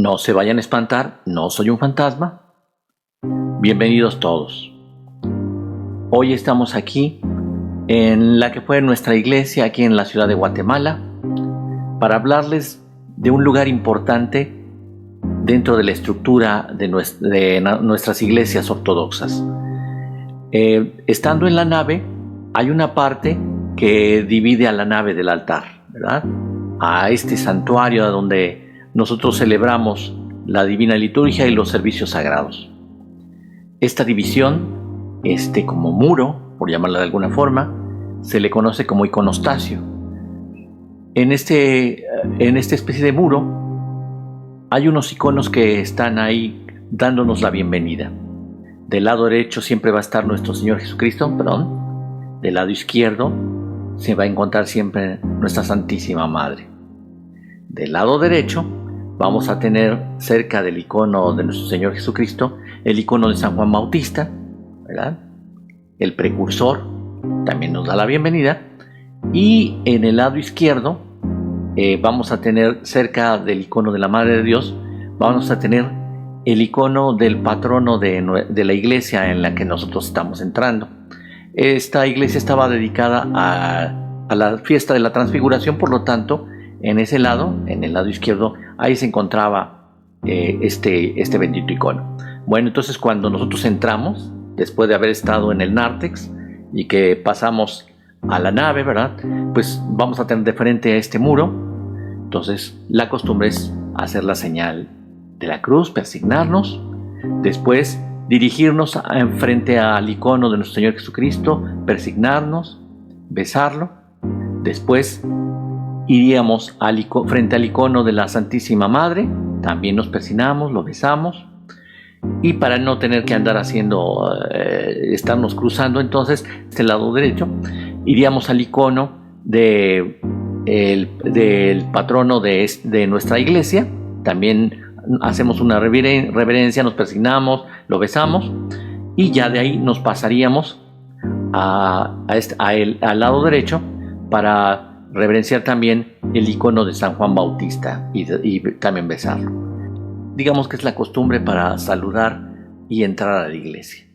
No se vayan a espantar, no soy un fantasma. Bienvenidos todos. Hoy estamos aquí en la que fue nuestra iglesia aquí en la ciudad de Guatemala para hablarles de un lugar importante dentro de la estructura de nuestras iglesias ortodoxas. Estando en la nave, hay una parte que divide a la nave del altar, ¿verdad? A este santuario donde nosotros celebramos la divina liturgia y los servicios sagrados. Esta división, como muro, por llamarla de alguna forma, se le conoce como iconostasio. En esta especie de muro hay unos iconos que están ahí dándonos la bienvenida. Del lado derecho siempre va a estar nuestro Señor Jesucristo, Del lado izquierdo se va a encontrar siempre nuestra Santísima Madre. Del lado derecho vamos a tener cerca del icono de nuestro Señor Jesucristo el icono de San Juan Bautista, ¿verdad? El precursor también nos da la bienvenida. Y en el lado izquierdo vamos a tener cerca del icono de la Madre de Dios, vamos a tener el icono del patrono de la iglesia en la que nosotros estamos entrando. Esta iglesia estaba dedicada a la fiesta de la Transfiguración, por lo tanto, en ese lado, en el lado izquierdo, ahí se encontraba este bendito icono. Bueno, entonces cuando nosotros entramos, después de haber estado en el nártex y que pasamos a la nave, ¿verdad? Pues vamos a tener de frente a este muro. Entonces la costumbre es hacer la señal de la cruz, persignarnos, después dirigirnos frente al icono de nuestro Señor Jesucristo, persignarnos, besarlo, después iríamos frente al icono de la Santísima Madre, también nos persignamos, lo besamos, y para no tener que andar estarnos cruzando, entonces, este lado derecho, iríamos al icono del patrono de nuestra iglesia, también hacemos una reverencia, nos persignamos, lo besamos, y ya de ahí nos pasaríamos al lado derecho para reverenciar también el icono de San Juan Bautista y también besarlo. Digamos que es la costumbre para saludar y entrar a la iglesia.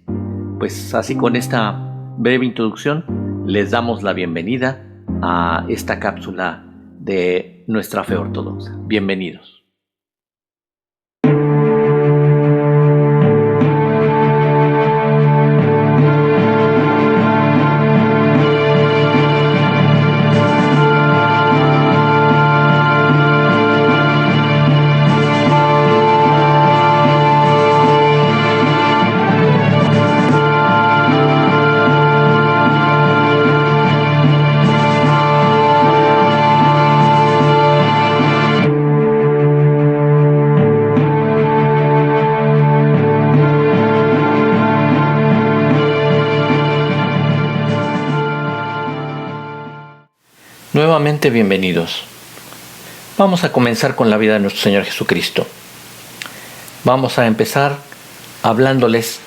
Pues así, con esta breve introducción les damos la bienvenida a esta cápsula de nuestra fe ortodoxa. Bienvenidos. Nuevamente bienvenidos. Vamos a comenzar con la vida de nuestro Señor Jesucristo. Vamos a empezar hablándoles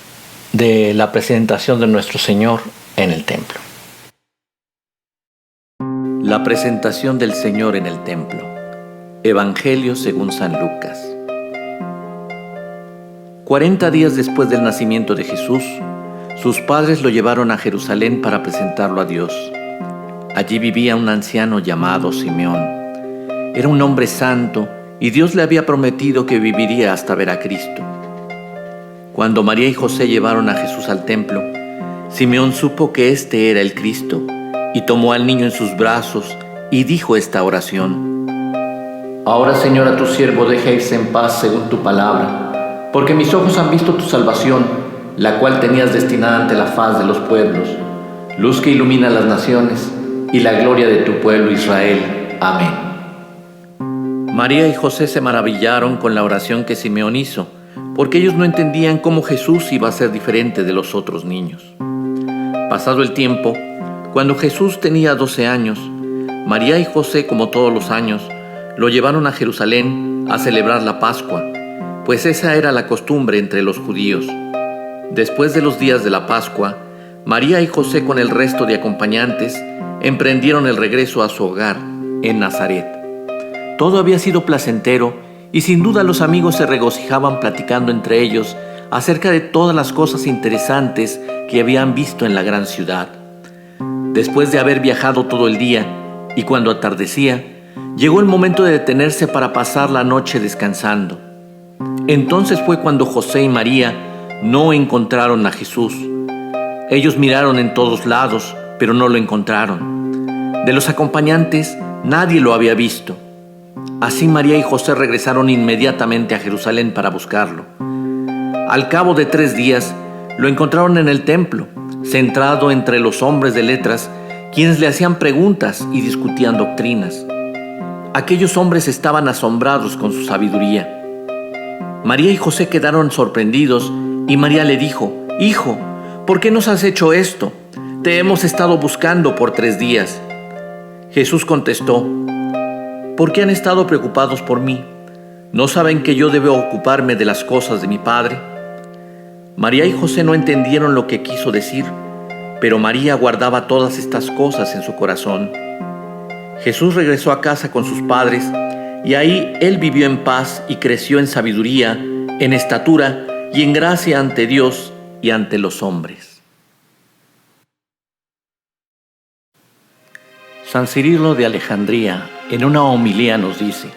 de la presentación de nuestro Señor en el templo. La presentación del Señor en el templo. Evangelio según San Lucas. 40 días después del nacimiento de Jesús, sus padres lo llevaron a Jerusalén para presentarlo a Dios. Allí vivía un anciano llamado Simeón. Era un hombre santo y Dios le había prometido que viviría hasta ver a Cristo. Cuando María y José llevaron a Jesús al templo, Simeón supo que este era el Cristo y tomó al niño en sus brazos y dijo esta oración: Ahora, Señor, a tu siervo deja irse en paz según tu palabra, porque mis ojos han visto tu salvación, la cual tenías destinada ante la faz de los pueblos, luz que ilumina las naciones y la gloria de tu pueblo Israel. Amén. María y José se maravillaron con la oración que Simeón hizo, porque ellos no entendían cómo Jesús iba a ser diferente de los otros niños. Pasado el tiempo, cuando Jesús tenía 12 años, María y José, como todos los años, lo llevaron a Jerusalén a celebrar la Pascua, pues esa era la costumbre entre los judíos. Después de los días de la Pascua, María y José, con el resto de acompañantes, emprendieron el regreso a su hogar en Nazaret. Todo había sido placentero y sin duda los amigos se regocijaban platicando entre ellos acerca de todas las cosas interesantes que habían visto en la gran ciudad. Después de haber viajado todo el día y cuando atardecía, llegó el momento de detenerse para pasar la noche descansando. Entonces fue cuando José y María no encontraron a Jesús. Ellos miraron en todos lados, pero no lo encontraron. De los acompañantes, nadie lo había visto. Así María y José regresaron inmediatamente a Jerusalén para buscarlo. Al cabo de 3 días, lo encontraron en el templo, sentado entre los hombres de letras, quienes le hacían preguntas y discutían doctrinas. Aquellos hombres estaban asombrados con su sabiduría. María y José quedaron sorprendidos y María le dijo: «Hijo, ¿por qué nos has hecho esto? Te hemos estado buscando por 3 días». Jesús contestó: «¿Por qué han estado preocupados por mí? ¿No saben que yo debo ocuparme de las cosas de mi Padre?». María y José no entendieron lo que quiso decir, pero María guardaba todas estas cosas en su corazón. Jesús regresó a casa con sus padres y ahí él vivió en paz y creció en sabiduría, en estatura y en gracia ante Dios y ante los hombres. San Cirilo de Alejandría, en una homilía, nos dice: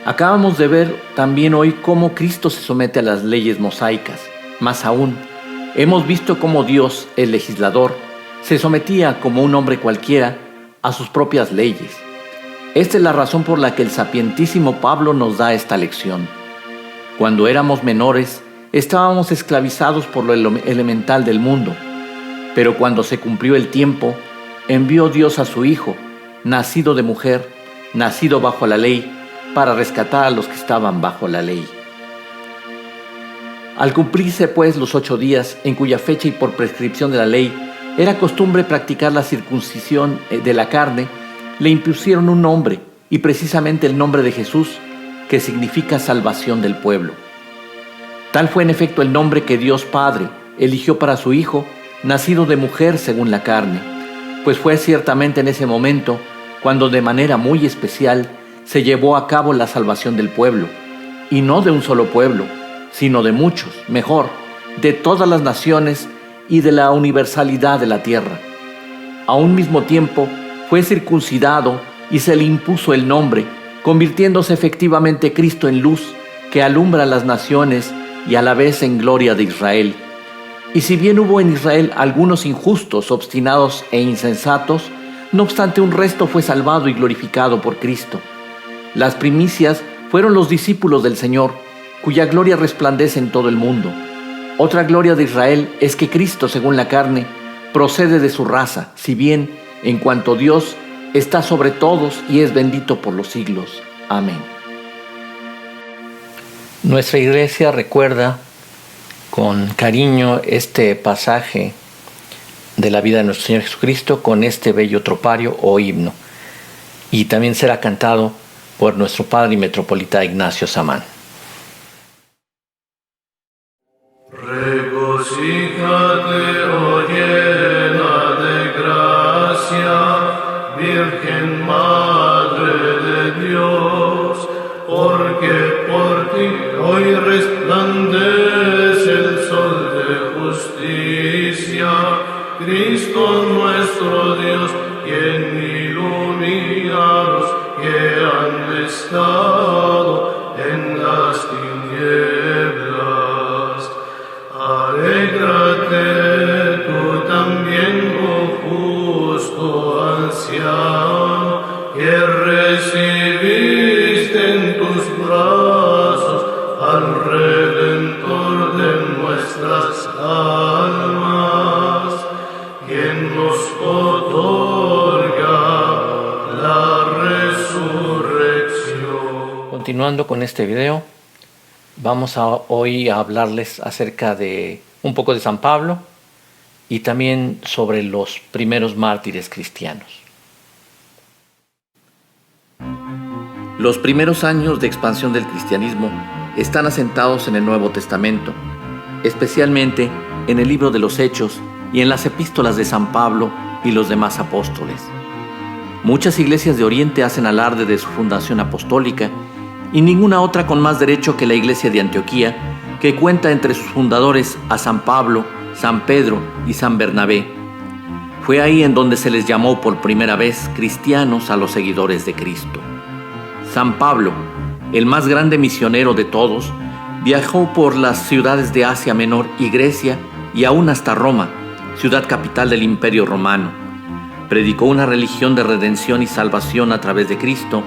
acabamos de ver también hoy cómo Cristo se somete a las leyes mosaicas. Más aún, hemos visto cómo Dios, el legislador, se sometía como un hombre cualquiera a sus propias leyes. Esta es la razón por la que el sapientísimo Pablo nos da esta lección. Cuando éramos menores, estábamos esclavizados por lo elemental del mundo, pero cuando se cumplió el tiempo, envió Dios a su Hijo, nacido de mujer, nacido bajo la ley, para rescatar a los que estaban bajo la ley. Al cumplirse pues los 8 días, en cuya fecha y por prescripción de la ley era costumbre practicar la circuncisión de la carne, le impusieron un nombre, y precisamente el nombre de Jesús, que significa salvación del pueblo. Tal fue en efecto el nombre que Dios Padre eligió para su Hijo, nacido de mujer según la carne, pues fue ciertamente en ese momento cuando de manera muy especial se llevó a cabo la salvación del pueblo, y no de un solo pueblo, sino de muchos, mejor, de todas las naciones y de la universalidad de la tierra. A un mismo tiempo fue circuncidado y se le impuso el nombre, convirtiéndose efectivamente Cristo en luz que alumbra a las naciones y a la vez en gloria de Israel. Y si bien hubo en Israel algunos injustos, obstinados e insensatos, no obstante un resto fue salvado y glorificado por Cristo. Las primicias fueron los discípulos del Señor, cuya gloria resplandece en todo el mundo. Otra gloria de Israel es que Cristo, según la carne, procede de su raza, si bien, en cuanto Dios, está sobre todos y es bendito por los siglos. Amén. Nuestra iglesia recuerda con cariño este pasaje de la vida de nuestro Señor Jesucristo con este bello tropario o himno, y también será cantado por nuestro padre y metropolita Ignacio Samán. Regocíjate, oh llena de gracia, Virgen Madre de Dios, porque por ti hoy resplandece el sol de justicia, Cristo nuestro Dios, quien ilumina a los que han estado en las tinieblas. Alégrate tú también, oh justo anciano, que recibiste en tus brazos al Redentor de nuestras almas, quien nos otorga la resurrección. Continuando con este video, vamos hoy a hablarles acerca de un poco de San Pablo y también sobre los primeros mártires cristianos. Los primeros años de expansión del cristianismo están asentados en el Nuevo Testamento, especialmente en el libro de los Hechos y en las epístolas de San Pablo y los demás apóstoles. Muchas iglesias de Oriente hacen alarde de su fundación apostólica y ninguna otra con más derecho que la Iglesia de Antioquía, que cuenta entre sus fundadores a San Pablo, San Pedro y San Bernabé. Fue ahí en donde se les llamó por primera vez cristianos a los seguidores de Cristo. San Pablo, el más grande misionero de todos, viajó por las ciudades de Asia Menor y Grecia y aún hasta Roma, ciudad capital del Imperio Romano. Predicó una religión de redención y salvación a través de Cristo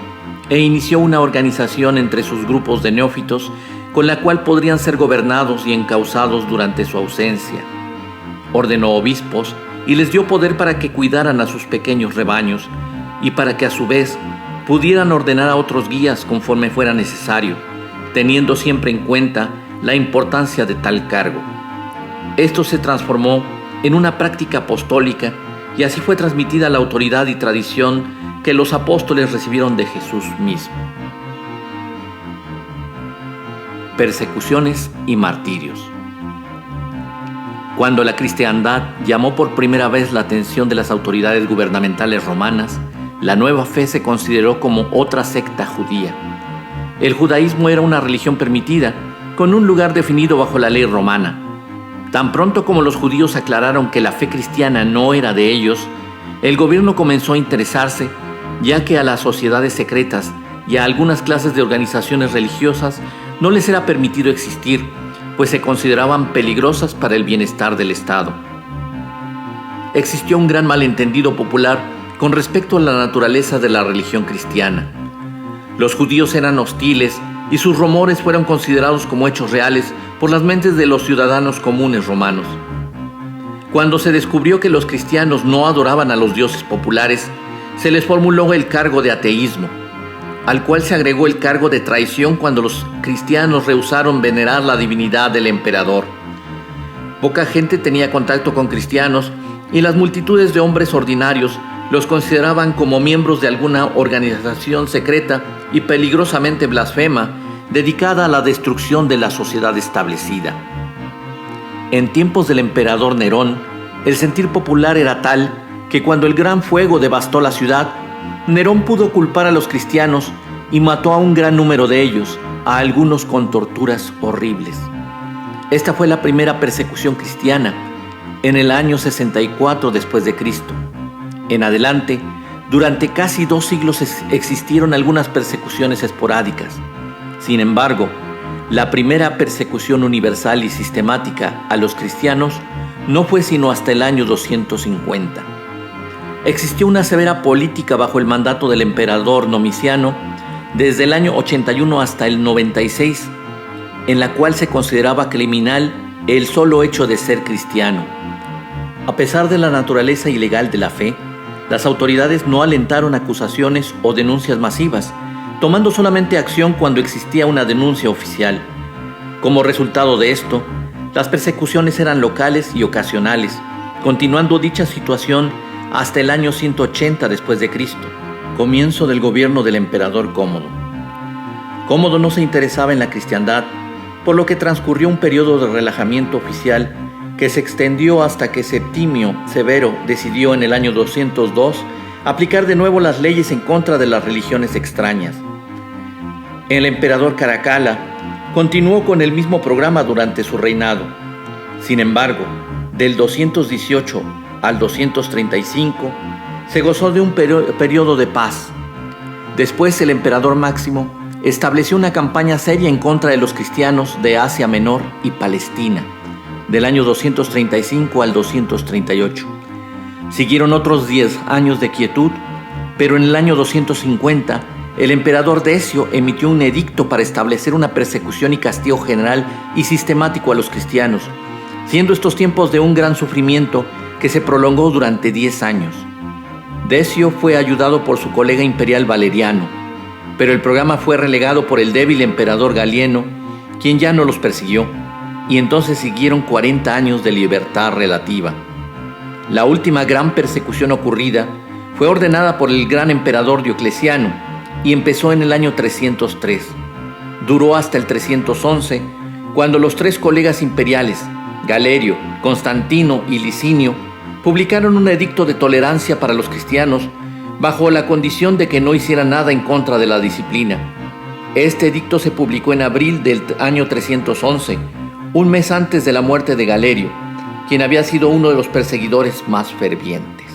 e inició una organización entre sus grupos de neófitos con la cual podrían ser gobernados y encausados durante su ausencia. Ordenó obispos y les dio poder para que cuidaran a sus pequeños rebaños y para que a su vez pudieran ordenar a otros guías conforme fuera necesario, teniendo siempre en cuenta la importancia de tal cargo. Esto se transformó en una práctica apostólica y así fue transmitida la autoridad y tradición que los apóstoles recibieron de Jesús mismo. Persecuciones y martirios. Cuando la cristiandad llamó por primera vez la atención de las autoridades gubernamentales romanas, la nueva fe se consideró como otra secta judía. El judaísmo era una religión permitida, con un lugar definido bajo la ley romana. Tan pronto como los judíos aclararon que la fe cristiana no era de ellos, el gobierno comenzó a interesarse, ya que a las sociedades secretas y a algunas clases de organizaciones religiosas no les era permitido existir, pues se consideraban peligrosas para el bienestar del Estado. Existió un gran malentendido popular con respecto a la naturaleza de la religión cristiana. Los judíos eran hostiles y sus rumores fueron considerados como hechos reales por las mentes de los ciudadanos comunes romanos. Cuando se descubrió que los cristianos no adoraban a los dioses populares, se les formuló el cargo de ateísmo, al cual se agregó el cargo de traición cuando los cristianos rehusaron venerar la divinidad del emperador. Poca gente tenía contacto con cristianos y las multitudes de hombres ordinarios los consideraban como miembros de alguna organización secreta y peligrosamente blasfema, dedicada a la destrucción de la sociedad establecida. En tiempos del emperador Nerón, el sentir popular era tal que cuando el gran fuego devastó la ciudad, Nerón pudo culpar a los cristianos y mató a un gran número de ellos, a algunos con torturas horribles. Esta fue la primera persecución cristiana, en el año 64 después de Cristo. En adelante, durante casi 2 siglos existieron algunas persecuciones esporádicas. Sin embargo, la primera persecución universal y sistemática a los cristianos no fue sino hasta el año 250. Existió una severa política bajo el mandato del emperador Domiciano desde el año 81 hasta el 96, en la cual se consideraba criminal el solo hecho de ser cristiano. A pesar de la naturaleza ilegal de la fe, las autoridades no alentaron acusaciones o denuncias masivas, tomando solamente acción cuando existía una denuncia oficial. Como resultado de esto, las persecuciones eran locales y ocasionales, continuando dicha situación hasta el año 180 después de Cristo, comienzo del gobierno del emperador Cómodo. Cómodo no se interesaba en la cristiandad, por lo que transcurrió un periodo de relajamiento oficial que se extendió hasta que Septimio Severo decidió en el año 202 aplicar de nuevo las leyes en contra de las religiones extrañas. El emperador Caracalla continuó con el mismo programa durante su reinado. Sin embargo, del 218 al 235 se gozó de un periodo de paz. Después el emperador Máximo estableció una campaña seria en contra de los cristianos de Asia Menor y Palestina, del año 235 al 238. Siguieron otros 10 años de quietud, pero en el año 250 el emperador Decio emitió un edicto para establecer una persecución y castigo general y sistemático a los cristianos, siendo estos tiempos de un gran sufrimiento que se prolongó durante 10 años. Decio fue ayudado por su colega imperial Valeriano, pero el programa fue relegado por el débil emperador Galieno, quien ya no los persiguió, y entonces siguieron 40 años de libertad relativa. La última gran persecución ocurrida fue ordenada por el gran emperador Diocleciano y empezó en el año 303. Duró hasta el 311, cuando los 3 colegas imperiales, Galerio, Constantino y Licinio, publicaron un edicto de tolerancia para los cristianos bajo la condición de que no hicieran nada en contra de la disciplina. Este edicto se publicó en abril del año 311, un mes antes de la muerte de Galerio, quien había sido uno de los perseguidores más fervientes.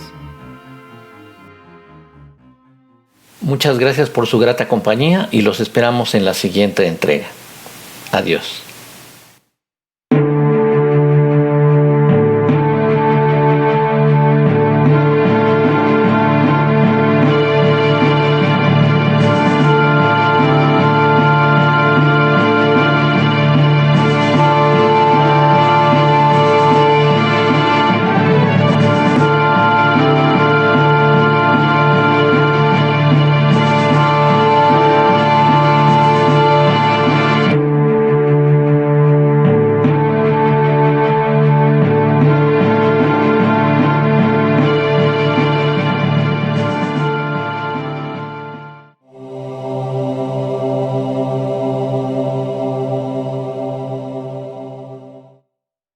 Muchas gracias por su grata compañía y los esperamos en la siguiente entrega. Adiós.